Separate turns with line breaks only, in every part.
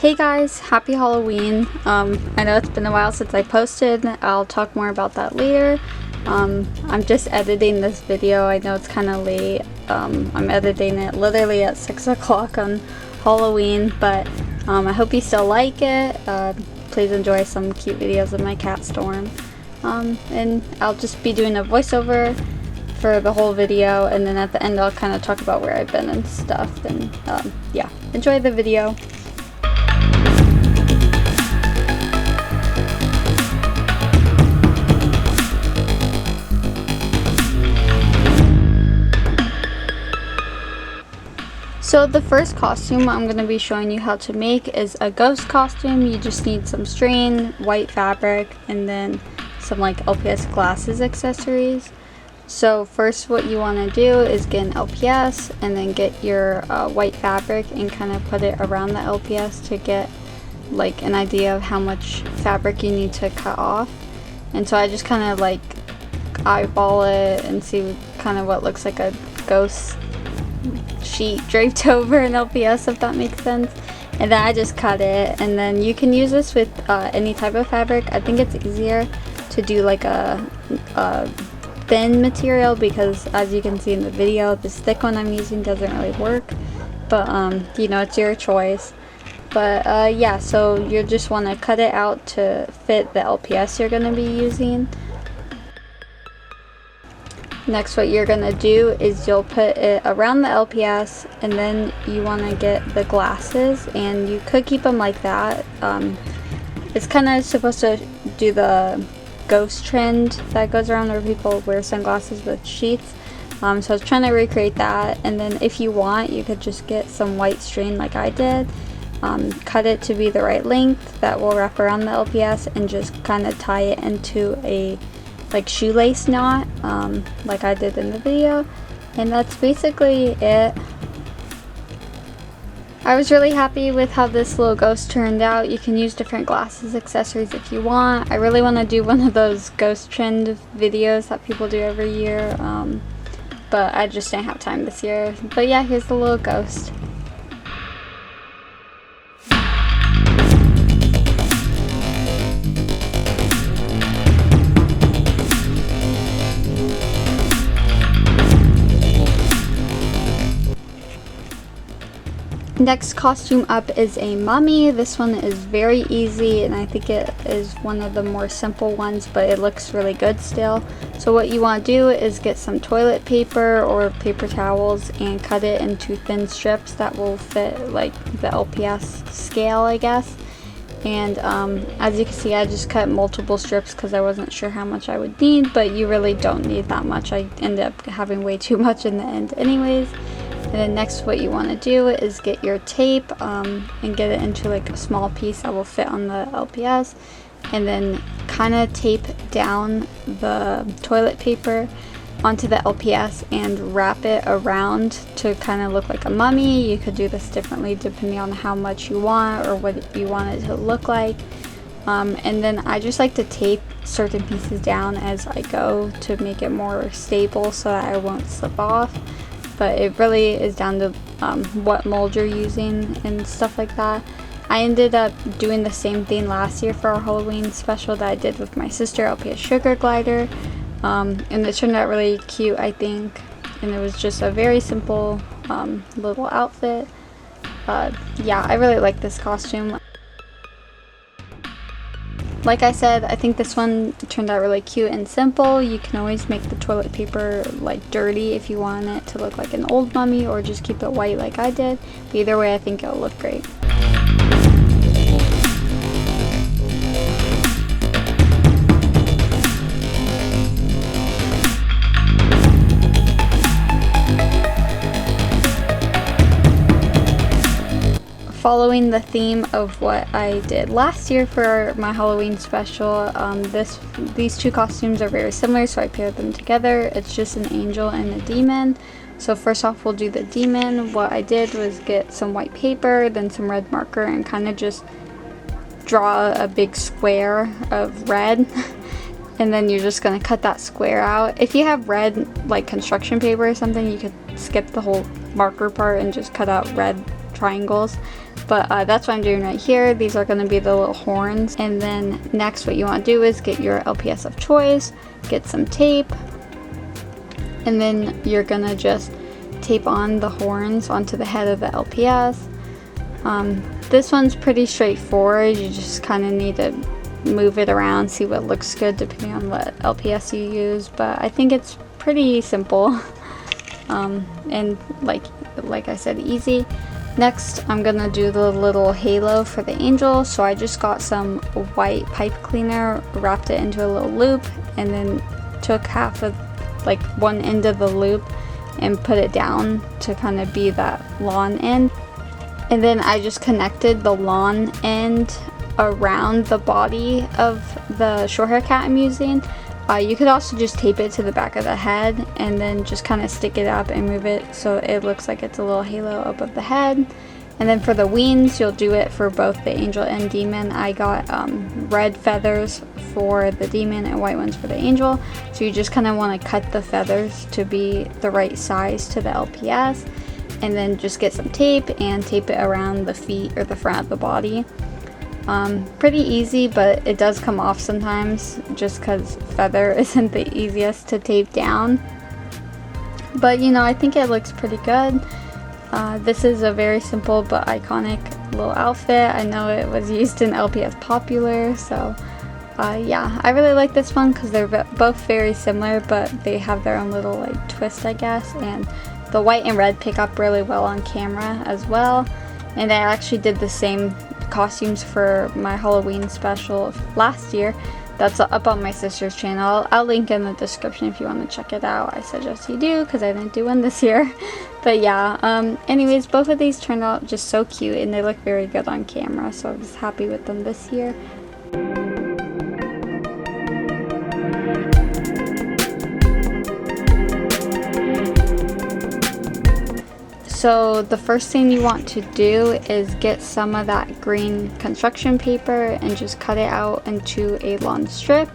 Hey guys, happy Halloween. I know it's been a while since I posted. I'll talk more about that later. I'm just editing this video. I know it's kind of late. I'm editing it literally at 6 o'clock on Halloween, but I hope you still like it. Please enjoy some cute videos of my cat Storm. And I'll just be doing a voiceover for the whole video, and then at the end I'll kind of talk about where I've been and stuff. And yeah, enjoy the video. So the first costume I'm going to be showing you how to make is a ghost costume. You just need some string, white fabric, and then some like LPS glasses accessories. So first what you want to do is get an LPS and then get your white fabric and kind of put it around the LPS to get like an idea of how much fabric you need to cut off. And so I just kind of like eyeball it and see kind of what looks like a ghost sheet draped over an LPS, if that makes sense. And then I just cut it, and then you can use this with any type of fabric. I think it's easier to do like a thin material because, as you can see in the video, this thick one I'm using doesn't really work, but you know, it's your choice. But yeah, so you just want to cut it out to fit the LPS you're going to be using. Next, what you're gonna do is you'll put it around the LPS, and then you want to get the glasses, and you could keep them like that. It's kind of supposed to do the ghost trend that goes around where people wear sunglasses with sheets. So I was trying to recreate that, and then if you want, you could just get some white string like I did, cut it to be the right length that will wrap around the LPS, and just kind of tie it into a like shoelace knot, like I did in the video. And that's basically it. I was really happy with how this little ghost turned out. You can use different glasses accessories if you want. I really want to do one of those ghost trend videos that people do every year, but I just didn't have time this year. But yeah, here's the little ghost. Next costume up is a mummy. This one is very easy, and I think it is one of the more simple ones, but it looks really good still. So what you want to do is get some toilet paper or paper towels and cut it into thin strips that will fit like the LPS scale, I guess. And as you can see, I just cut multiple strips because I wasn't sure how much I would need, but you really don't need that much. I ended up having way too much in the end anyways. And then next, what you want to do is get your tape and get it into like a small piece that will fit on the LPS, and then kind of tape down the toilet paper onto the LPS and wrap it around to kind of look like a mummy. You could do this differently depending on how much you want or what you want it to look like. And then I just like to tape certain pieces down as I go to make it more stable so that I won't slip off. But it really is down to what mold you're using and stuff like that. I ended up doing the same thing last year for our Halloween special that I did with my sister, LPS Sugar Glider, and it turned out really cute, I think, and it was just a very simple little outfit. Yeah, I really like this costume. Like I said, I think this one turned out really cute and simple. You can always make the toilet paper like dirty if you want it to look like an old mummy, or just keep it white like I did. But either way, I think it'll look great. Following the theme of what I did last year for my Halloween special, these two costumes are very similar, so I paired them together. It's just an angel and a demon. So first off, we'll do the demon. What I did was get some white paper, then some red marker, and kind of just draw a big square of red. And then you're just going to cut that square out. If you have red like construction paper or something, you could skip the whole marker part and just cut out red triangles. but that's what I'm doing right here. These are going to be the little horns. And then next what you want to do is get your LPS of choice, get some tape, and then you're going to just tape on the horns onto the head of the LPS. This one's pretty straightforward. You just kind of need to move it around, see what looks good depending on what LPS you use, but I think it's pretty simple. And like I said, easy. Next, I'm gonna do the little halo for the angel. So I just got some white pipe cleaner, wrapped it into a little loop, and then took half of one end of the loop and put it down to kind of be that lawn end. And then I just connected the lawn end around the body of the short hair cat I'm using. You could also just tape it to the back of the head and then just kind of stick it up and move it so it looks like it's a little halo above the head. And then for the wings, you'll do it for both the angel and demon. I got red feathers for the demon and white ones for the angel. So you just kind of want to cut the feathers to be the right size to the LPS. And then just get some tape and tape it around the feet or the front of the body. Pretty easy, but it does come off sometimes just because feather isn't the easiest to tape down. But you know, I think it looks pretty good. This is a very simple but iconic little outfit. I know it was used in LPS Popular, so yeah, I really like this one because they're both very similar, but they have their own little twist, I guess. And the white and red pick up really well on camera as well. And I actually did the same costumes for my Halloween special last year. That's up on my sister's channel. I'll link in the description if you want to check it out. I suggest you do because I didn't do one this year. But yeah, anyways, both of these turned out just so cute and they look very good on camera, so I was happy with them this year. So the first thing you want to do is get some of that green construction paper and just cut it out into a lawn strip.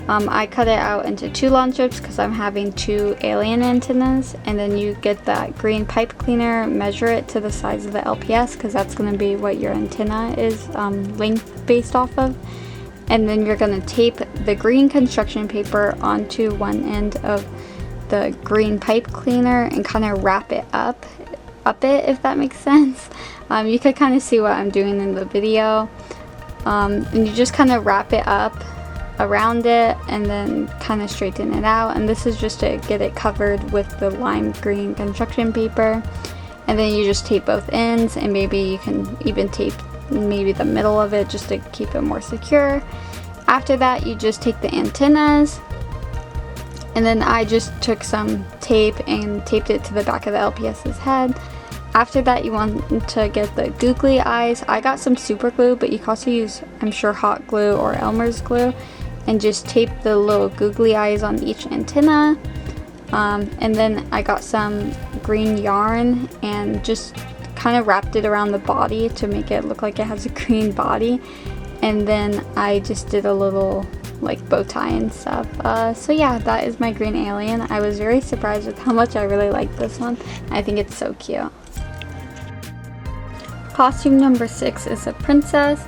I cut it out into 2 lawn strips because I'm having 2 alien antennas, and then you get that green pipe cleaner, measure it to the size of the LPS because that's going to be what your antenna is length based off of. And then you're going to tape the green construction paper onto one end of the green pipe cleaner and kind of wrap it up it, if that makes sense. You could kind of see what I'm doing in the video. And you just kind of wrap it up around it and then kind of straighten it out. And this is just to get it covered with the lime green construction paper. And then you just tape both ends, and maybe you can even tape maybe the middle of it just to keep it more secure. After that, you just take the antennas. And then I just took some tape and taped it to the back of the LPS's head. After that, you want to get the googly eyes. I got some super glue, but you can also use, I'm sure, hot glue or Elmer's glue. And just tape the little googly eyes on each antenna. And then I got some green yarn and just kind of wrapped it around the body to make it look like it has a green body. And then I just did a little bow tie and stuff. So yeah, that is my green alien. I was very surprised with how much I really like this one. I think it's so cute. Costume number 6 is a princess.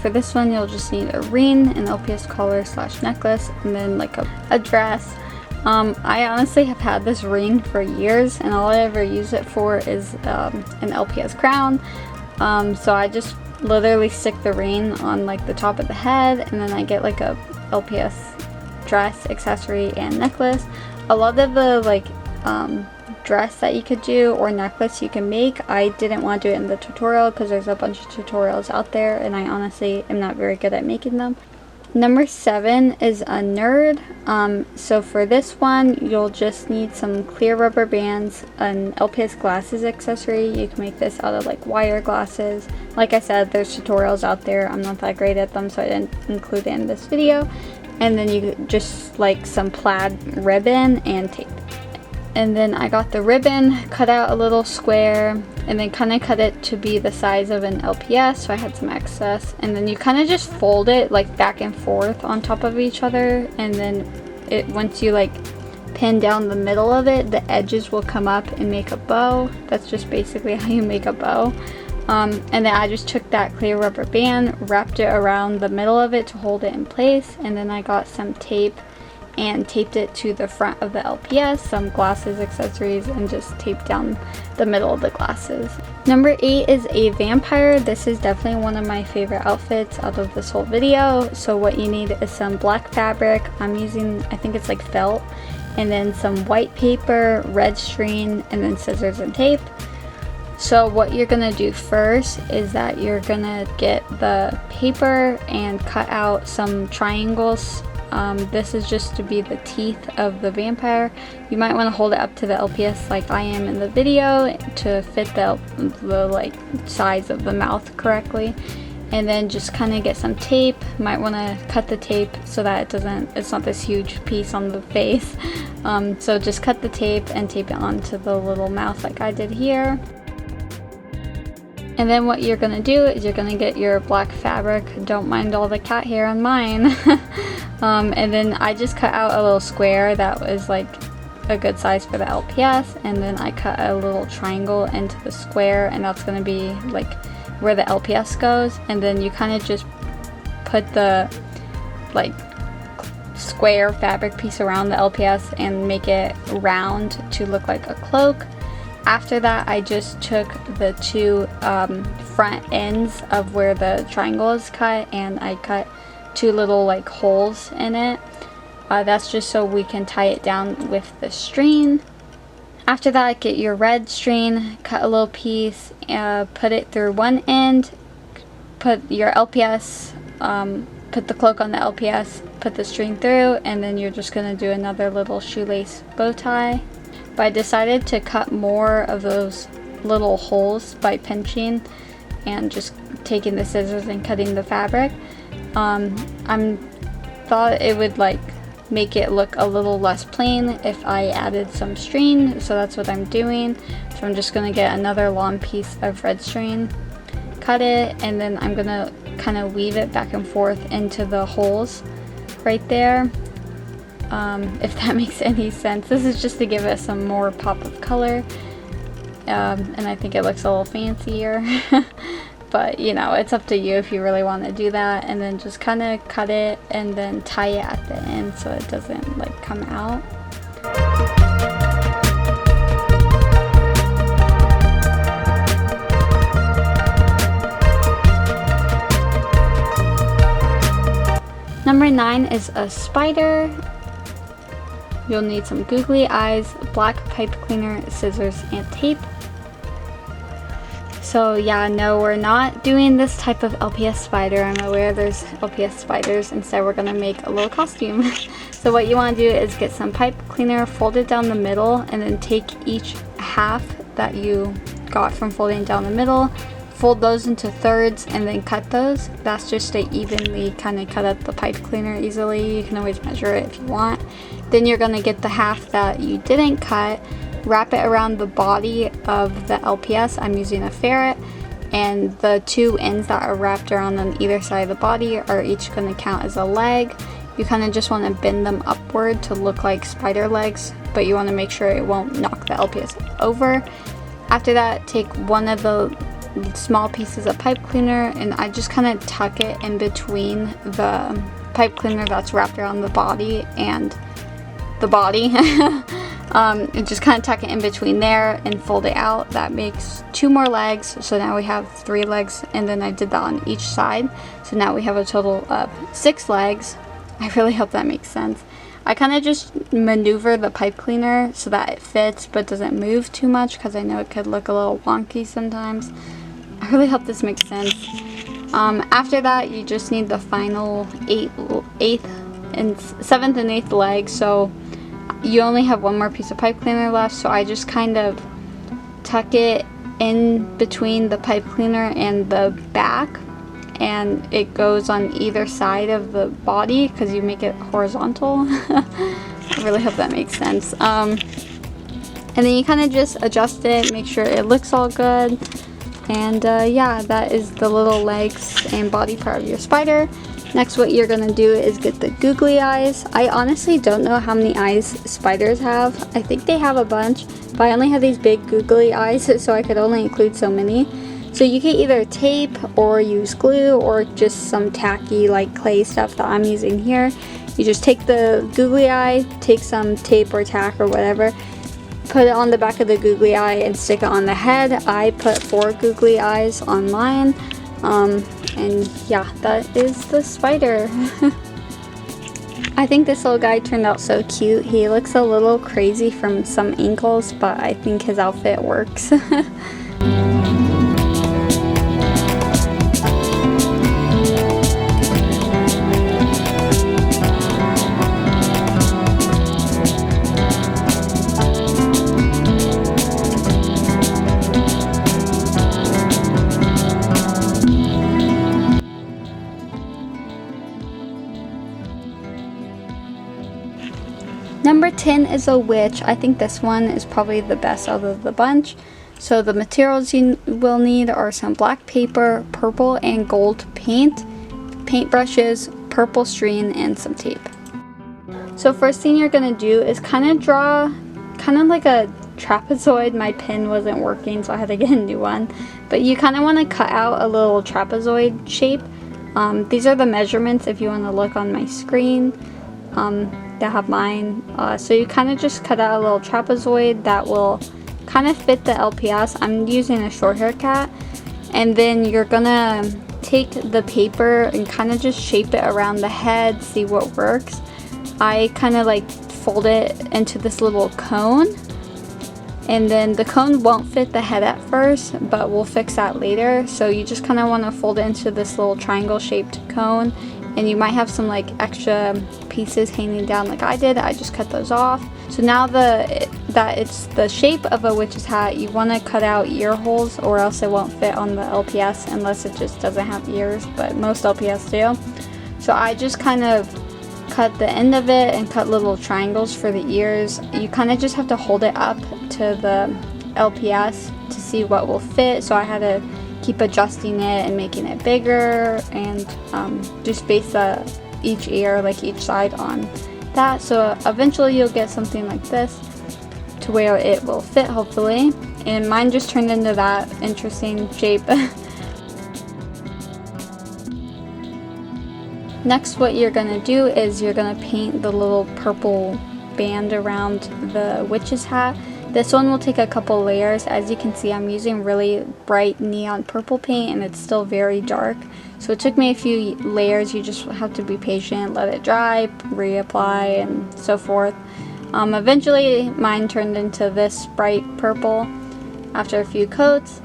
For this one, you'll just need a ring, an LPS collar / necklace, and then a dress. I honestly have had this ring for years, and all I ever use it for is an LPS crown. So I just literally stick the ring on the top of the head, and then I get a LPS dress, accessory, and necklace. A lot of the dress that you could do or necklace you can make, I didn't want to do it in the tutorial because there's a bunch of tutorials out there and I honestly am not very good at making them. Number 7 is a nerd. So for this one, you'll just need some clear rubber bands, an LPS glasses accessory. You can make this out of wire glasses. Like I said, there's tutorials out there. I'm not that great at them, so I didn't include it in this video. And then you just some plaid ribbon and tape. And then I got the ribbon, cut out a little square, and then kind of cut it to be the size of an LPS, so I had some excess. And then you kind of just fold it back and forth on top of each other, and then once you pin down the middle of it, the edges will come up and make a bow. That's just basically how you make a bow. And then I just took that clear rubber band, wrapped it around the middle of it to hold it in place, and then I got some tape and taped it to the front of the LPS, some glasses, accessories, and just taped down the middle of the glasses. Number 8 is a vampire. This is definitely one of my favorite outfits out of this whole video. So what you need is some black fabric. I'm using, I think it's like felt, and then some white paper, red string, and then scissors and tape. So what you're gonna do first is that you're gonna get the paper and cut out some triangles. This is just to be the teeth of the vampire. You might want to hold it up to the LPS like I am in the video to fit the like size of the mouth correctly. And then just kind of get some tape. Might want to cut the tape so that it's not this huge piece on the face. So just cut the tape and tape it onto the little mouth like I did here. And then what you're gonna do is you're gonna get your black fabric. Don't mind all the cat hair on mine. And then I just cut out a little square that was like a good size for the LPS, and then I cut a little triangle into the square, and that's gonna be like where the LPS goes. And then you kind of just put the like square fabric piece around the LPS and make it round to look like a cloak. After that, I just took the two front ends of where the triangle is cut, and I cut 2 little like holes in it. That's just so we can tie it down with the string. After that, get your red string, cut a little piece, put it through one end, put your LPS, put the cloak on the LPS, put the string through, and then you're just gonna do another little shoelace bow tie. But I decided to cut more of those little holes by pinching and just taking the scissors and cutting the fabric. I thought it would like make it look a little less plain if I added some string, so that's what I'm doing. So I'm just gonna get another long piece of red string, cut it, and then I'm gonna kind of weave it back and forth into the holes right there. If that makes any sense. This is just to give it some more pop of color, and I think it looks a little fancier. But you know, it's up to you if you really want to do that. And then just kind of cut it and then tie it at the end so it doesn't like come out. Number 9 is a spider. You'll need some googly eyes, black pipe cleaner, scissors, and tape. So yeah, no, we're not doing this type of LPS spider. I'm aware there's LPS spiders. Instead, we're gonna make a little costume. So what you wanna do is get some pipe cleaner, fold it down the middle, and then take each half that you got from folding down the middle, fold those into thirds, and then cut those. That's just to evenly kind of cut up the pipe cleaner easily. You can always measure it if you want. Then you're gonna get the half that you didn't cut, wrap it around the body of the LPS. I'm using a ferret, and the 2 ends that are wrapped around on either side of the body are each gonna count as a leg. You kind of just want to bend them upward to look like spider legs, but you want to make sure it won't knock the LPS over. After that, take one of the small pieces of pipe cleaner, and I just kind of tuck it in between the pipe cleaner that's wrapped around the body and the body. And just kind of tuck it in between there and fold it out. That makes 2 more legs, so now we have 3 legs, and then I did that on each side, so now we have a total of 6 legs. I really hope that makes sense. I kind of just maneuver the pipe cleaner so that it fits but doesn't move too much, because I know it could look a little wonky sometimes. I really hope this makes sense. After that, you just need the final 7th and 8th leg. So you only have 1 more piece of pipe cleaner left, so I just kind of tuck it in between the pipe cleaner and the back, and it goes on either side of the body because you make it horizontal. I really hope that makes sense. And then you kind of just adjust it, make sure it looks all good. And yeah, that is the little legs and body part of your spider. Next, what you're gonna do is get the googly eyes. I honestly don't know how many eyes spiders have. I think they have a bunch, but I only have these big googly eyes, so I could only include so many. So you can either tape or use glue or just some tacky like clay stuff that I'm using here. You just take the googly eye, take some tape or tack or whatever, put it on the back of the googly eye and stick it on the head. I put 4 googly eyes on mine. And yeah, that is the spider. I think this little guy turned out so cute. He looks a little crazy from some angles, but I think his outfit works. Number 10 is a witch. I think this one is probably the best out of the bunch. So the materials you will need are some black paper, purple and gold paint, paintbrushes, purple string, and some tape. So first thing you're going to do is kind of draw kind of like a trapezoid. My pen wasn't working, so I had to get a new one. But you kind of want to cut out a little trapezoid shape. These are the measurements if you want to look on my screen. That have mine. So you kind of just cut out a little trapezoid that will kind of fit the LPS. I'm using a short hair cat, and then you're gonna take the paper and kind of just shape it around the head, see what works. I kind of like fold it into this little cone, and then the cone won't fit the head at first, but we'll fix that later. So you just kind of want to fold it into this little triangle shaped cone, and you might have some like extra pieces hanging down like I did. I just cut those off. So now that it's the shape of a witch's hat, you want to cut out ear holes, or else it won't fit on the LPS unless it just doesn't have ears, but most LPS do. So I just kind of cut the end of it and cut little triangles for the ears. You kind of just have to hold it up to the LPS to see what will fit. So I had to keep adjusting it and making it bigger, and just base each ear, like each side on that. So eventually you'll get something like this to where it will fit, hopefully. And mine just turned into that interesting shape. Next, what you're gonna do is you're gonna paint the little purple band around the witch's hat. This one will take a couple layers. As you can see, I'm using really bright neon purple paint and it's still very dark. So it took me a few layers. You just have to be patient, let it dry, reapply, and so forth. Eventually, mine turned into this bright purple after a few coats.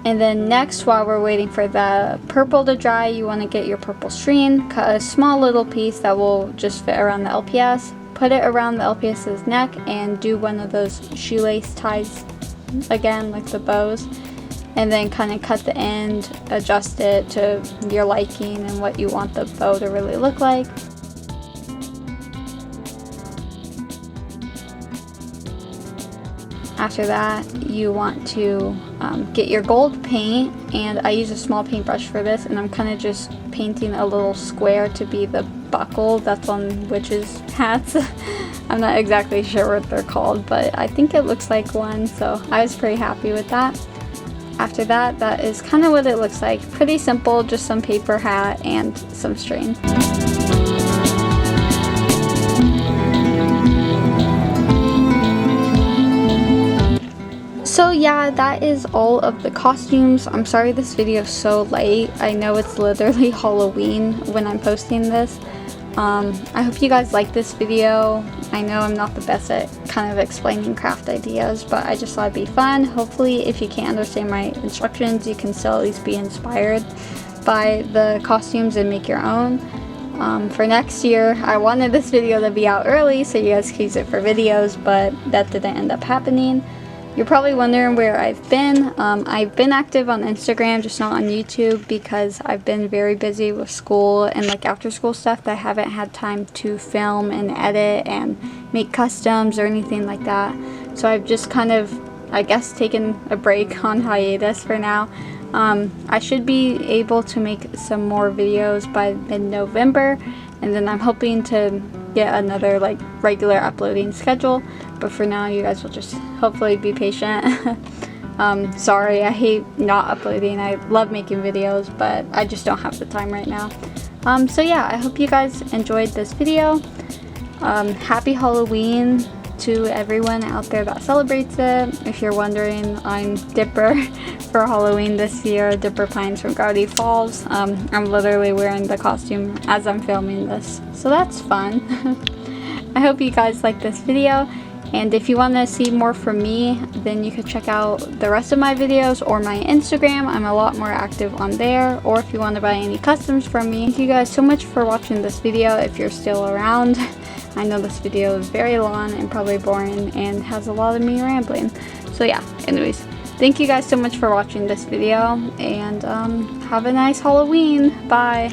And then next, while we're waiting for the purple to dry, you want to get your purple string, cut a small little piece that will just fit around the LPS. Put it around the LPS's neck and do one of those shoelace ties again, like the bows, and then kind of cut the end, adjust it to your liking and what you want the bow to really look like. After that, you want to get your gold paint, and I use a small paintbrush for this, and I'm kind of just painting a little square to be the buckle that's on witches' hats. I'm not exactly sure what they're called, but I think it looks like one, so I was pretty happy with that. After that, that is kind of what it looks like. Pretty simple, just some paper hat and some string. So yeah, that is all of the costumes. I'm sorry this video is so late. I know it's literally Halloween when I'm posting this. I hope you guys like this video. I know I'm not the best at kind of explaining craft ideas, but I just thought it'd be fun. Hopefully, if you can't understand my instructions, you can still at least be inspired by the costumes and make your own. For next year, I wanted this video to be out early so you guys could use it for videos, but that didn't end up happening. You're probably wondering where I've been. I've been active on Instagram, just not on YouTube, because I've been very busy with school and like after school stuff that I haven't had time to film and edit and make customs or anything like that. So I've just kind of, I guess, taken a break on hiatus for now. I should be able to make some more videos by mid-November, and then I'm hoping to get another like regular uploading schedule, but for now you guys will just hopefully be patient. Sorry, I hate not uploading. I love making videos, but I just don't have the time right now. So yeah, I hope you guys enjoyed this video. Happy Halloween to everyone out there that celebrates it. If you're wondering, I'm Dipper for Halloween this year. Dipper Pines from Gravity Falls. I'm literally wearing the costume as I'm filming this, so that's fun. I hope you guys like this video, and if you want to see more from me, then you can check out the rest of my videos or my Instagram. I'm a lot more active on there. Or if you want to buy any customs from me. Thank you guys so much for watching this video if you're still around. I know this video is very long and probably boring and has a lot of me rambling. So yeah, anyways, thank you guys so much for watching this video, and have a nice Halloween. Bye.